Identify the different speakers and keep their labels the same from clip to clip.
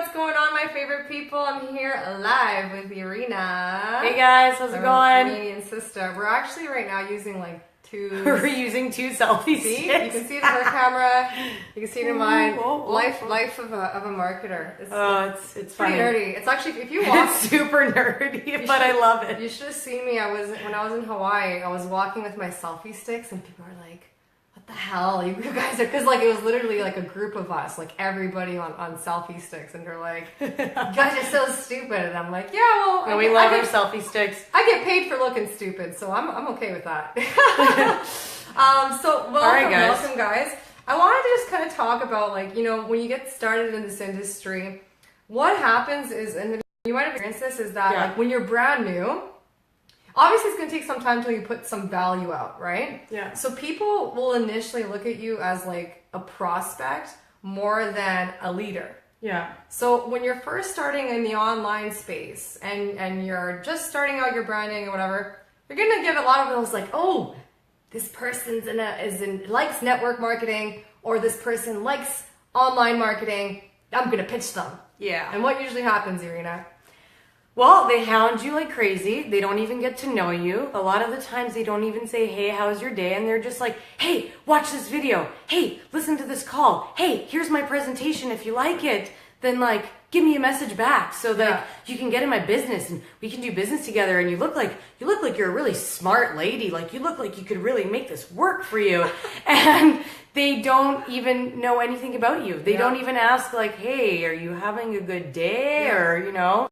Speaker 1: what's going on, my favorite people? I'm here live with Irina.
Speaker 2: Hey guys, how's it going?
Speaker 1: Canadian sister. We're actually right now using like two.
Speaker 2: We're using two selfie
Speaker 1: See,
Speaker 2: sticks.
Speaker 1: you can see it in her camera. You can see it in mine.
Speaker 2: Whoa.
Speaker 1: Life of a marketer.
Speaker 2: It's
Speaker 1: pretty
Speaker 2: funny.
Speaker 1: nerdy. It's actually if you walk.
Speaker 2: It's super nerdy, but I love it.
Speaker 1: You should have seen me. When I was in Hawaii. I was walking with my selfie sticks, and people are like, "What the hell, you guys are?" Because like it was literally like a group of us, like everybody on selfie sticks, and they're like, "You guys are so stupid," and I'm like, "Yeah, well,
Speaker 2: And we love our selfie sticks.
Speaker 1: I get paid for looking stupid, so I'm okay with that." So welcome guys. I wanted to just kind of talk about when you get started in this industry, what happens is, and you might have experienced this, is that like when you're brand new, obviously it's going to take some time until you put some value out, right?
Speaker 2: Yeah.
Speaker 1: So people will initially look at you as like a prospect more than a leader.
Speaker 2: Yeah.
Speaker 1: So when you're first starting in the online space and you're just starting out your branding or whatever, you're going to get a lot of those like, "Oh, this person's likes network marketing, or this person likes online marketing. I'm going to pitch them."
Speaker 2: Yeah.
Speaker 1: And what usually happens, Irina?
Speaker 2: Well, they hound you like crazy. They don't even get to know you. A lot of the times they don't even say, "Hey, how's your day?" And they're just like, "Hey, watch this video. Hey, listen to this call. Hey, here's my presentation. If you like it, then like give me a message back so that you can get in my business and we can do business together. And you look like you're a really smart lady. Like you look like you could really make this work for you." And they don't even know anything about you. They don't even ask like, "Hey, are you having a good day?" Or,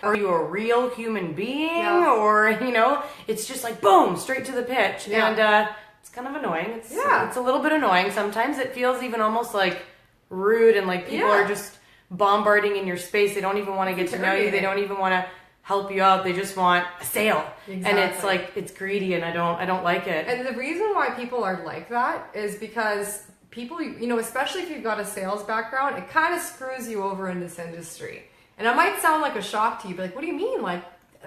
Speaker 2: are you a real human being? Or, it's just like, boom, straight to the pitch.
Speaker 1: Yeah.
Speaker 2: And it's kind of annoying. It's a little bit annoying. Sometimes it feels even almost like rude and like people are just bombarding in your space. They don't even want to get to know you. They don't even want to help you out. They just want a sale.
Speaker 1: Exactly.
Speaker 2: And it's like, it's greedy and I don't like it.
Speaker 1: And the reason why people are like that is because people, especially if you've got a sales background, it kind of screws you over in this industry. And it might sound like a shock to you, but like, what do you mean? Like,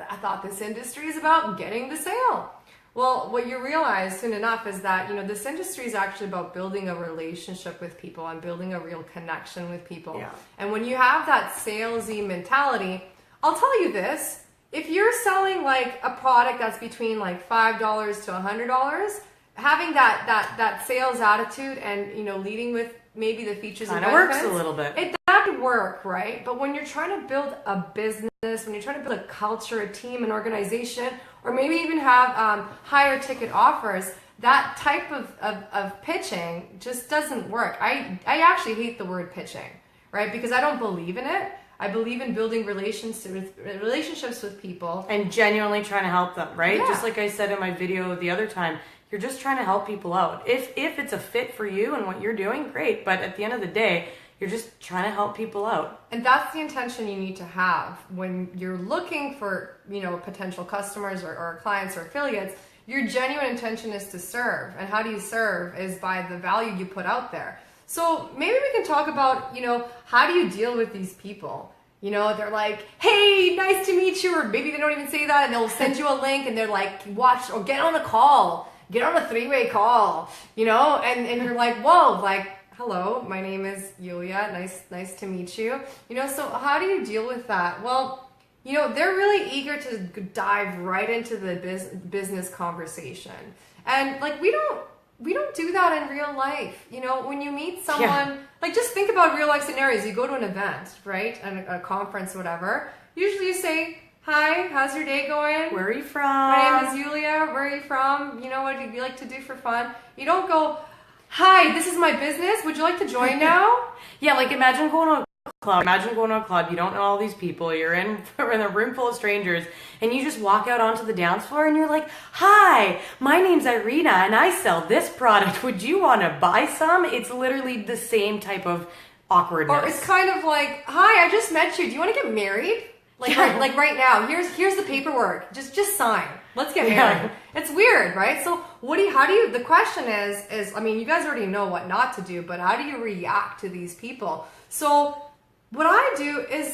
Speaker 1: I thought this industry is about getting the sale. Well, what you realize soon enough is that, this industry is actually about building a relationship with people and building a real connection with people.
Speaker 2: Yeah.
Speaker 1: And when you have that salesy mentality, I'll tell you this, if you're selling like a product that's between like $5 to $100, having that sales attitude and, leading with maybe the features and benefits.
Speaker 2: Kind of works a little bit.
Speaker 1: That could work, right? But when you're trying to build a business, when you're trying to build a culture, a team, an organization, or maybe even have higher ticket offers, that type of pitching just doesn't work. I actually hate the word pitching, right? Because I don't believe in it. I believe in building relationships with people.
Speaker 2: And genuinely trying to help them, right?
Speaker 1: Yeah.
Speaker 2: Just like I said in my video the other time, you're just trying to help people out. If it's a fit for you and what you're doing, great. But at the end of the day, you're just trying to help people out.
Speaker 1: And that's the intention you need to have when you're looking for, potential customers or clients or affiliates. Your genuine intention is to serve. And how do you serve is by the value you put out there. So maybe we can talk about, how do you deal with these people? They're like, "Hey, nice to meet you." Or maybe they don't even say that and they'll send you a link and they're like, "Watch or get on a call. Get on a 3-way call." And you're like, "Whoa, like, hello, my name is Yulia. Nice to meet you." So how do you deal with that? Well, they're really eager to dive right into the business conversation. And like, we don't do that in real life. When you meet someone, like just think about real life scenarios. You go to an event, right? A conference, whatever. Usually you say, "Hi, how's your day going?
Speaker 2: Where are you from?
Speaker 1: My name is Yulia. Where are you from? What do you like to do for fun?" You don't go, "Hi, this is my business. Would you like to join now?"
Speaker 2: Yeah, like imagine going to a club. You don't know all these people. You're in a room full of strangers, and you just walk out onto the dance floor, and you're like, "Hi, my name's Irina, and I sell this product. Would you want to buy some?" It's literally the same type of awkwardness.
Speaker 1: Or it's kind of like, "Hi, I just met you. Do you want to get married? Like right now. Here's the paperwork. Just sign. Let's get married." It's weird, right? So the question is, I mean, you guys already know what not to do, but how do you react to these people? So what I do is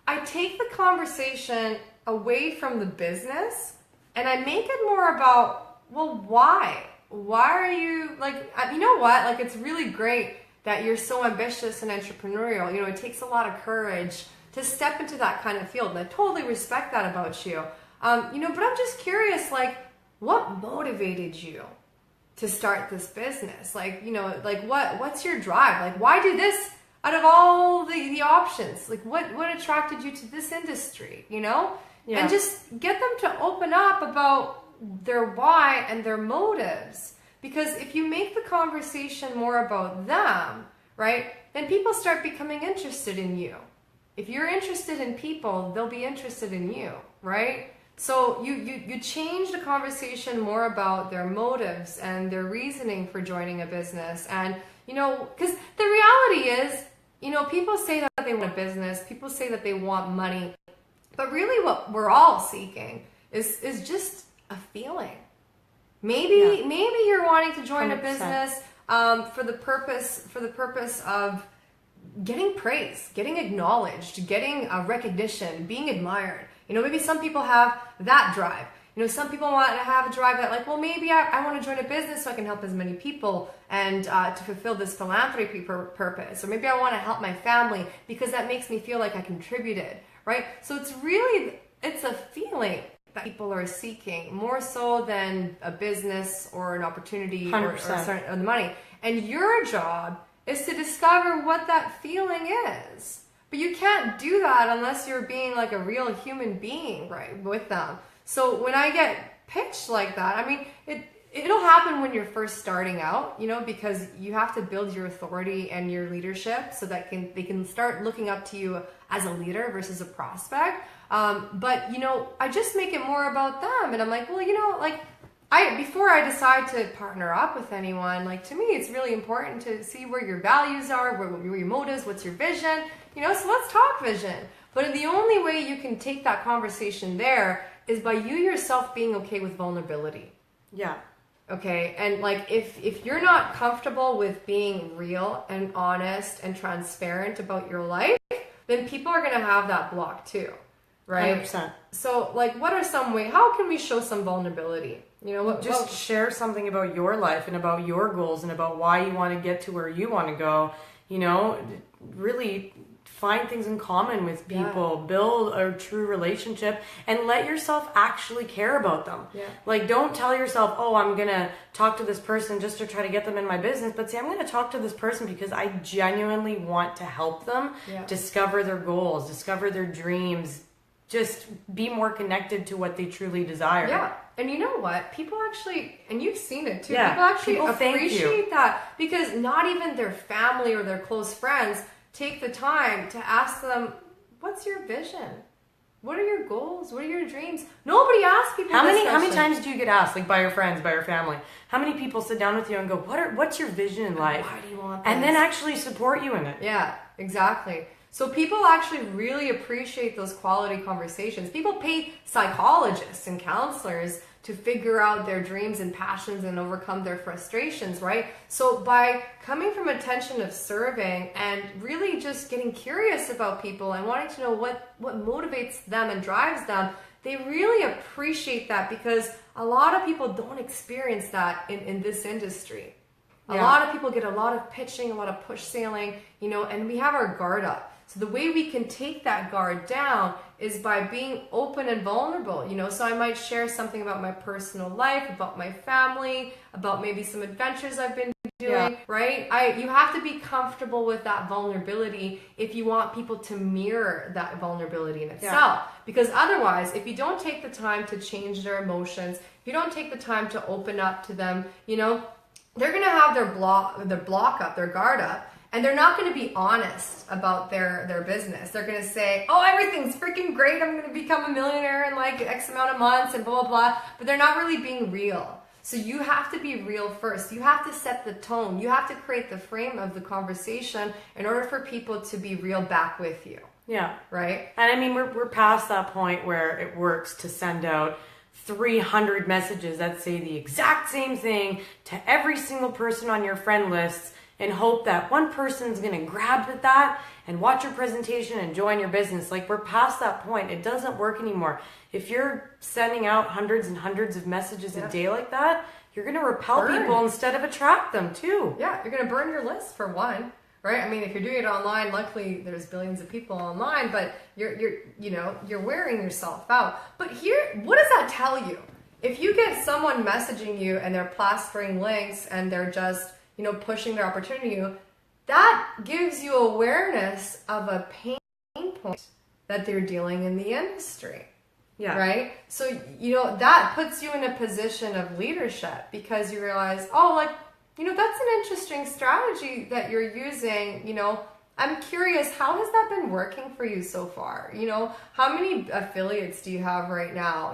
Speaker 1: I take the conversation away from the business and I make it more about, well, why? Why are you like, you know what? Like, it's really great that you're so ambitious and entrepreneurial. You know, it takes a lot of courage to step into that kind of field. And I totally respect that about you. You know, but I'm just curious, like, what motivated you to start this business? Like, you know, like what's your drive? Like, why do this out of all the options? Like, what attracted you to this industry, you know? Yeah. And just get them to open up about their why and their motives. Because if you make the conversation more about them, right, then people start becoming interested in you. If you're interested in people, they'll be interested in you, right? So you change the conversation more about their motives and their reasoning for joining a business. And, you know, because the reality is, you know, people say that they want a business, people say that they want money, but really what we're all seeking is just a feeling. Maybe you're wanting to join 100%. A business for the purpose of getting praise, getting acknowledged, getting recognition, being admired. You know, maybe some people have that drive. You know, some people want to have a drive that, like, well, maybe I want to join a business so I can help as many people and to fulfill this philanthropy purpose. Or maybe I want to help my family because that makes me feel like I contributed, right? So it's a feeling that people are seeking more so than a business or an opportunity or the money. And your job is to discover what that feeling is. But you can't do that unless you're being like a real human being, right, with them. So when I get pitched like that, I mean, it'll happen when you're first starting out, you know, because you have to build your authority and your leadership so that they can start looking up to you as a leader versus a prospect. But, you know, I just make it more about them. And I'm like, well, you know, like, before I decide to partner up with anyone, like, to me, it's really important to see where your values are, where your motives, what's your vision, you know, so let's talk vision. But the only way you can take that conversation there is by you yourself being okay with vulnerability.
Speaker 2: Yeah.
Speaker 1: Okay. And like, if you're not comfortable with being real and honest and transparent about your life, then people are going to have that block too. Right?
Speaker 2: 100%.
Speaker 1: So like, what are some ways, how can we show some vulnerability? You know,
Speaker 2: share something about your life and about your goals and about why you want to get to where you want to go. You know, really find things in common with people, build a true relationship, and let yourself actually care about them. Yeah. Like, don't tell yourself, oh, I'm going to talk to this person just to try to get them in my business. But see, I'm going to talk to this person because I genuinely want to help them discover their goals, discover their dreams, just be more connected to what they truly desire.
Speaker 1: Yeah. And you know what? People actually, and you've seen it too,
Speaker 2: yeah.
Speaker 1: people appreciate that because not even their family or their close friends take the time to ask them, what's your vision? What are your goals? What are your dreams? Nobody asks people
Speaker 2: How many times do you get asked, like by your friends, by your family? How many people sit down with you and go, what's your vision in life?
Speaker 1: Why do you want this?
Speaker 2: And then actually support you in it.
Speaker 1: Yeah, exactly. So people actually really appreciate those quality conversations. People pay psychologists and counselors to figure out their dreams and passions and overcome their frustrations, right? So by coming from a intention of serving and really just getting curious about people and wanting to know what motivates them and drives them, they really appreciate that because a lot of people don't experience that in this industry. A lot of people get a lot of pitching, a lot of push sailing, you know, and we have our guard up. So the way we can take that guard down is by being open and vulnerable, you know. So I might share something about my personal life, about my family, about maybe some adventures I've been doing, right? You have to be comfortable with that vulnerability if you want people to mirror that vulnerability in itself. Because otherwise, if you don't take the time to change their emotions, if you don't take the time to open up to them, you know, they're going to have their block up, their guard up. And they're not going to be honest about their business. They're going to say, oh, everything's freaking great. I'm going to become a millionaire in like X amount of months and blah, blah, blah. But they're not really being real. So you have to be real first. You have to set the tone. You have to create the frame of the conversation in order for people to be real back with you.
Speaker 2: Yeah.
Speaker 1: Right?
Speaker 2: And I mean, we're past that point where it works to send out 300 messages that say the exact same thing to every single person on your friend list and hope that one person's going to grab at that and watch your presentation and join your business. Like, we're past that point. It doesn't work anymore. If you're sending out hundreds and hundreds of messages a day like that, you're going to repel people instead of attract them too.
Speaker 1: Yeah, you're going to burn your list for one, right? I mean, if you're doing it online, luckily there's billions of people online, but you're wearing yourself out. But here, what does that tell you? If you get someone messaging you and they're plastering links and they're just, pushing their opportunity to you, that gives you awareness of a pain point that they're dealing in the industry.
Speaker 2: Yeah.
Speaker 1: Right? So, that puts you in a position of leadership because you realize, that's an interesting strategy that you're using. I'm curious, how has that been working for you so far? How many affiliates do you have right now?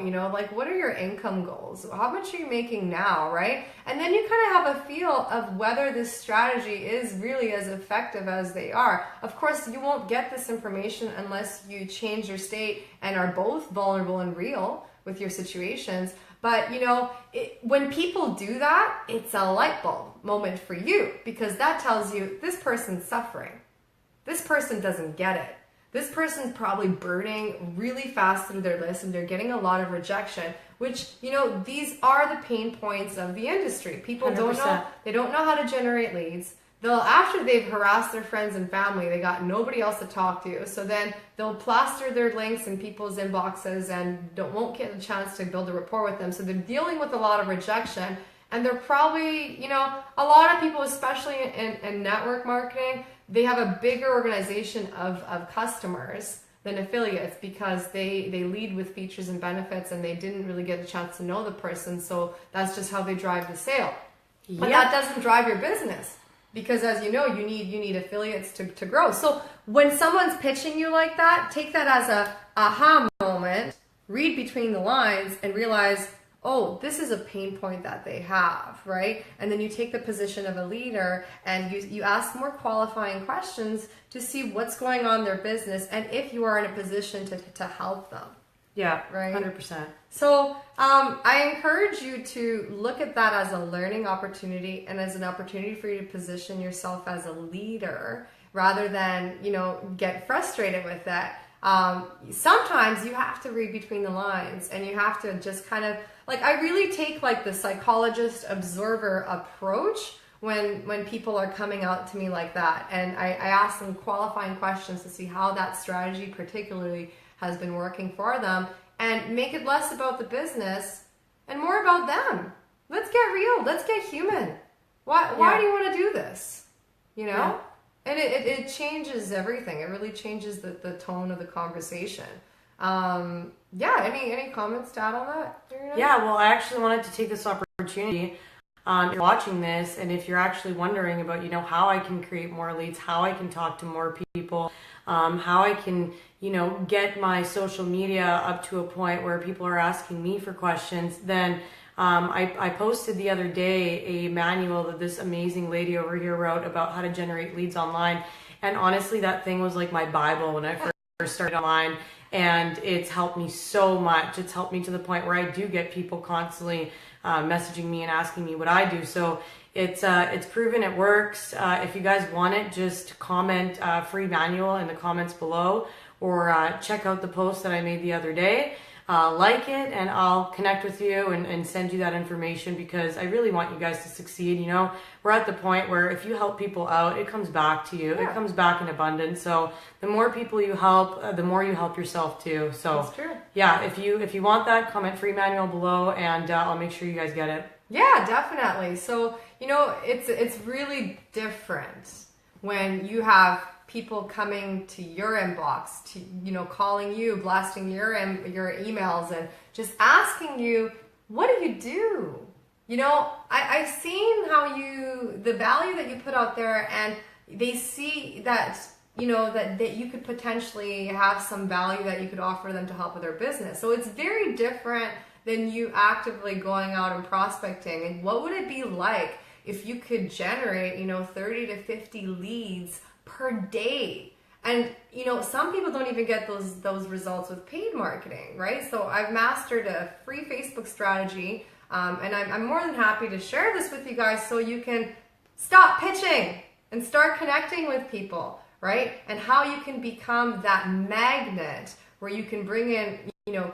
Speaker 1: What are your income goals? How much are you making now, right? And then you kind of have a feel of whether this strategy is really as effective as they are. Of course, you won't get this information unless you change your state and are both vulnerable and real with your situations. But, when people do that, it's a light bulb moment for you because that tells you this person's suffering. This person doesn't get it. This person's probably burning really fast through their list and they're getting a lot of rejection, which, these are the pain points of the industry. People
Speaker 2: 100%.
Speaker 1: they don't know how to generate leads. After they've harassed their friends and family, they got nobody else to talk to. So then they'll plaster their links in people's inboxes and won't get a chance to build a rapport with them. So they're dealing with a lot of rejection. And they're probably, a lot of people, especially in network marketing, they have a bigger organization of customers than affiliates because they lead with features and benefits and they didn't really get a chance to know the person. So that's just how they drive the sale. But that doesn't drive your business because, as you know, you need affiliates to grow. So when someone's pitching you like that, take that as a aha moment, read between the lines and realize, oh, this is a pain point that they have, right? And then you take the position of a leader and you ask more qualifying questions to see what's going on in their business and if you are in a position to help them.
Speaker 2: Yeah,
Speaker 1: right?
Speaker 2: 100%.
Speaker 1: So I encourage you to look at that as a learning opportunity and as an opportunity for you to position yourself as a leader rather than, get frustrated with that. Sometimes you have to read between the lines and you have to just kind of, I really take the psychologist observer approach when people are coming out to me like that. And I ask them qualifying questions to see how that strategy particularly has been working for them and make it less about the business and more about them. Let's get real. Let's get human. Why do you want to do this?
Speaker 2: Yeah.
Speaker 1: And it changes everything. It really changes the tone of the conversation. Any comments to add on that?
Speaker 2: Yeah, well, I actually wanted to take this opportunity if you're watching this, and if you're actually wondering about, how I can create more leads, how I can talk to more people, how I can, get my social media up to a point where people are asking me for questions, then I posted the other day a manual that this amazing lady over here wrote about how to generate leads online. And honestly, that thing was like my Bible when I first started online. And it's helped me so much. It's helped me to the point where I do get people constantly messaging me and asking me what I do. So it's proven it works. If you guys want it, just comment free manual in the comments below or check out the post that I made the other day. Like it and I'll connect with you and send you that information because I really want you guys to succeed. We're at the point where if you help people out, it comes back to you. Yeah. It comes back in abundance. So the more people you help, the more you help yourself too. So
Speaker 1: that's true.
Speaker 2: Yeah, if you want that, comment free manual below and I'll make sure you guys get it.
Speaker 1: Yeah, definitely. So, it's really different when you have people coming to your inbox, to calling you, blasting your emails, and just asking you, what do you do? I've seen how the value that you put out there, and they see that that you could potentially have some value that you could offer them to help with their business. So it's very different than you actively going out and prospecting. And what would it be like if you could generate 30 to 50 leads per day? And some people don't even get those results with paid marketing, right? So I've mastered a free Facebook strategy, and I'm more than happy to share this with you guys so you can stop pitching and start connecting with people, right? And how you can become that magnet where you can bring in,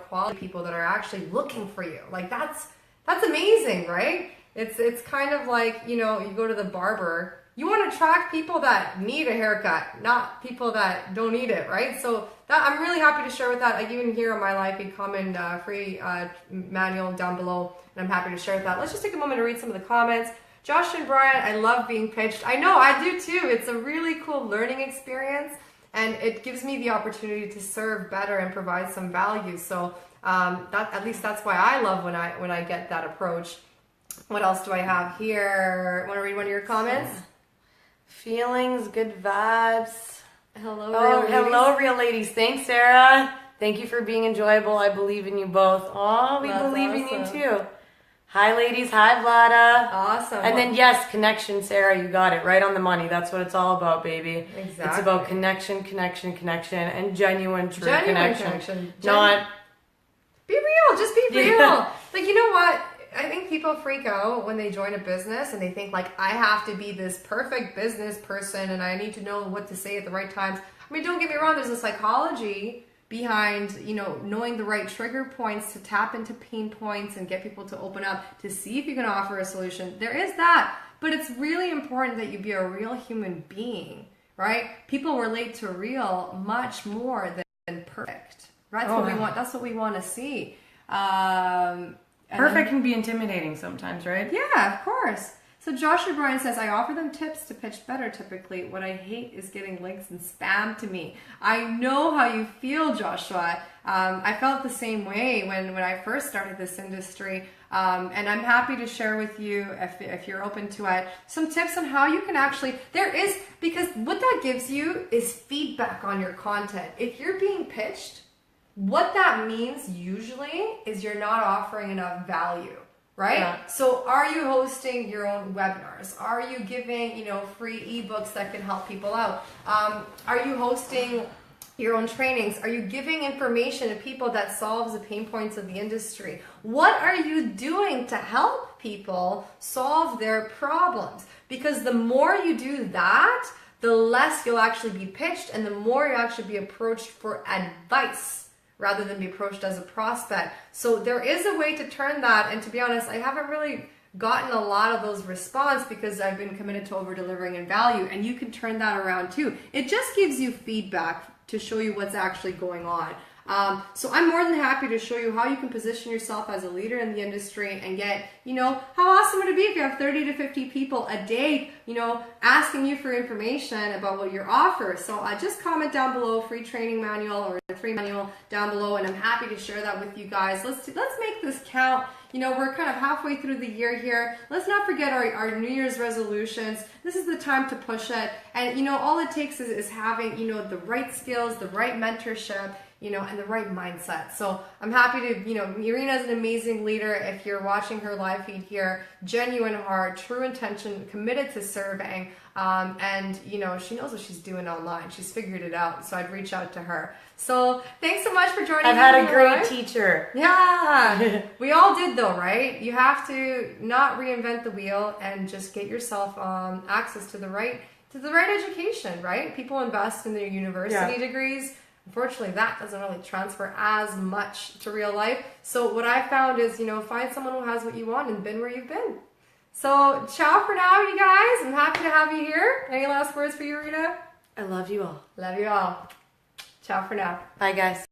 Speaker 1: quality people that are actually looking for you. Like that's amazing, right? It's kind of like, you go to the barber. You want to attract people that need a haircut, not people that don't need it, right? So that I'm really happy to share with that. Like even here on my Life Feed Comment free manual down below, and I'm happy to share with that. Let's just take a moment to read some of the comments. Josh and Brian, I love being pitched. I know, I do too. It's a really cool learning experience, and it gives me the opportunity to serve better and provide some value. So at least that's why I love when I get that approach. What else do I have here? Want to read one of your comments?
Speaker 2: Feelings, good vibes.
Speaker 1: Hello,
Speaker 2: real ladies. Thanks, Sarah. Thank you for being enjoyable. I believe in you both. Oh, we
Speaker 1: That's
Speaker 2: believe
Speaker 1: awesome.
Speaker 2: in you too. Hi, ladies. Hi, Vlada.
Speaker 1: Awesome.
Speaker 2: And then, yes, connection, Sarah. You got it. Right on the money. That's what it's all about, baby.
Speaker 1: Exactly.
Speaker 2: It's about connection, and genuine, true connection.
Speaker 1: Be real. Just be real.
Speaker 2: Yeah.
Speaker 1: Like, you know what? I think people freak out when they join a business and they think like, I have to be this perfect business person and I need to know what to say at the right times. I mean, don't get me wrong. There's a psychology behind, knowing the right trigger points to tap into pain points and get people to open up to see if you can offer a solution. There is that, but it's really important that you be a real human being, right? People relate to real much more than perfect. Right? That's what we want. That's what we want to see.
Speaker 2: Perfect can be intimidating sometimes, right?
Speaker 1: Yeah, of course. So Joshua Bryan says, I offer them tips to pitch better typically. What I hate is getting links and spam to me. I know how you feel, Joshua. I felt the same way when I first started this industry. And I'm happy to share with you, if you're open to it, some tips on how you can actually, because what that gives you is feedback on your content. If you're being pitched, what that means usually is you're not offering enough value, right?
Speaker 2: Yeah.
Speaker 1: So are you hosting your own webinars? Are you giving, free ebooks that can help people out? Are you hosting your own trainings? Are you giving information to people that solves the pain points of the industry? What are you doing to help people solve their problems? Because the more you do that, the less you'll actually be pitched and the more you'll actually be approached for advice rather than be approached as a prospect. So there is a way to turn that, and to be honest, I haven't really gotten a lot of those response because I've been committed to over delivering in value, and you can turn that around too. It just gives you feedback to show you what's actually going on. So I'm more than happy to show you how you can position yourself as a leader in the industry and get, how awesome would it be if you have 30 to 50 people a day, asking you for information about what your offer. So just comment down below, free training manual or the free manual down below, and I'm happy to share that with you guys. Let's make this count. We're kind of halfway through the year here. Let's not forget our New Year's resolutions. This is the time to push it. And, all it takes is having, the right skills, the right mentorship, and the right mindset. So I'm happy to, Irina is an amazing leader. If you're watching her live feed here, genuine heart, true intention, committed to serving. And, she knows what she's doing online. She's figured it out. So I'd reach out to her. So thanks so much for joining me.
Speaker 2: I've had a great teacher.
Speaker 1: Yeah, we all did though, right? You have to not reinvent the wheel and just get yourself access to the right education, right? People invest in their university degrees. Unfortunately, that doesn't really transfer as much to real life. So what I found is, find someone who has what you want and been where you've been. So ciao for now, you guys. I'm happy to have you here. Any last words for you, Rita?
Speaker 2: I love you all.
Speaker 1: Love you all. Ciao for now.
Speaker 2: Bye, guys.